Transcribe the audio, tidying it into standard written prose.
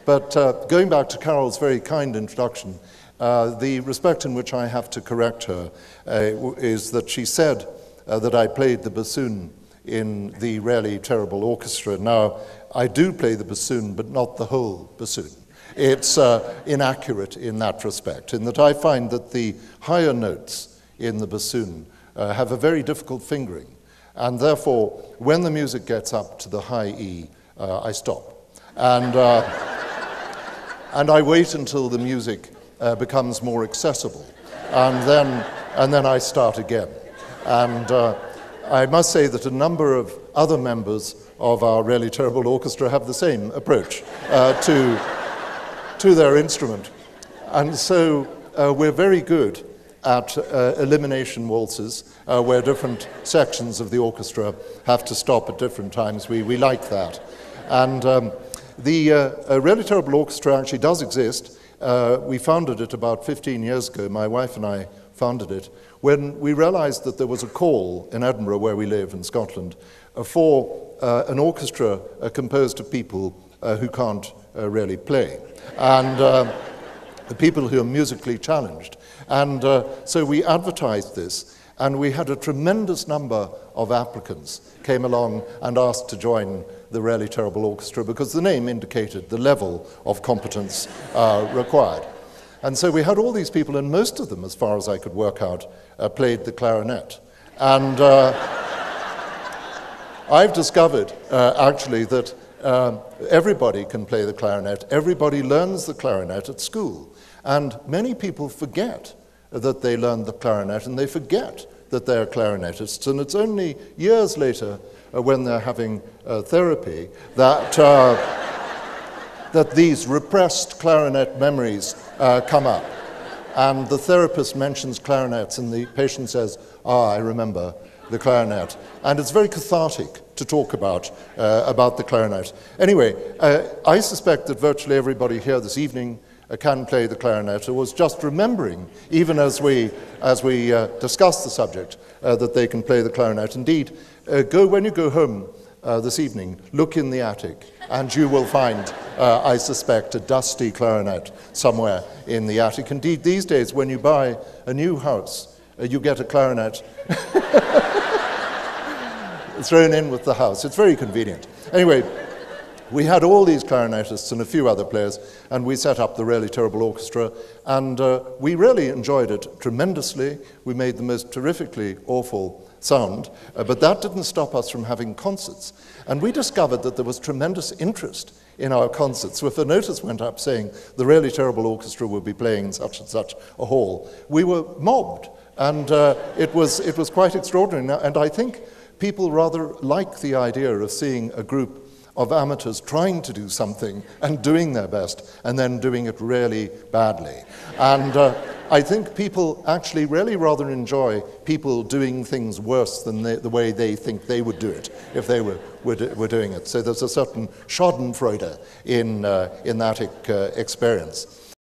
But going back to Carol's very kind introduction, the respect in which I have to correct her is that she said that I played the bassoon in the Really Terrible Orchestra. Now, I do play the bassoon, but not the whole bassoon. It's inaccurate in that respect, in that I find that the higher notes in the bassoon have a very difficult fingering, and therefore, when the music gets up to the high E, I stop. And I wait until the music becomes more accessible, and then I start again. And I must say that a number of other members of our Really Terrible Orchestra have the same approach to their instrument. And so we're very good at elimination waltzes, where different sections of the orchestra have to stop at different times. We like that. And the Really Terrible Orchestra actually does exist. We founded it about 15 years ago. My wife and I founded it when we realized that there was a call in Edinburgh, where we live in Scotland, for an orchestra composed of people who can't really play, and people who are musically challenged. And so we advertised this, and we had a tremendous number of applicants came along and asked to join the Really Terrible Orchestra because the name indicated the level of competence required. And so we had all these people, and most of them, as far as I could work out, played the clarinet. And I've discovered, actually, that everybody can play the clarinet. Everybody learns the clarinet at school. And many people forget that they learned the clarinet, and they forget that they're clarinetists. And it's only years later, when they're having therapy, that, that these repressed clarinet memories come up. And the therapist mentions clarinets, and the patient says, I remember the clarinet. And it's very cathartic to talk about the clarinet. Anyway, I suspect that virtually everybody here this evening can play the clarinet, or was just remembering, even as we discuss the subject, that they can play the clarinet. Indeed, when you go home this evening, look in the attic, and you will find, I suspect, a dusty clarinet somewhere in the attic. Indeed, these days, when you buy a new house, you get a clarinet thrown in with the house. It's very convenient. Anyway, we had all these clarinetists and a few other players, and we set up the Really Terrible Orchestra, and we really enjoyed it tremendously. We made the most terrifically awful sound, but that didn't stop us from having concerts. And we discovered that there was tremendous interest in our concerts. So if a notice went up saying the Really Terrible Orchestra will be playing in such and such a hall, we were mobbed, and it was quite extraordinary. And I think people rather like the idea of seeing a group of amateurs trying to do something and doing their best and then doing it really badly. And I think people actually really rather enjoy people doing things worse than the way they think they would do it if they were doing it. So there's a certain schadenfreude in that experience.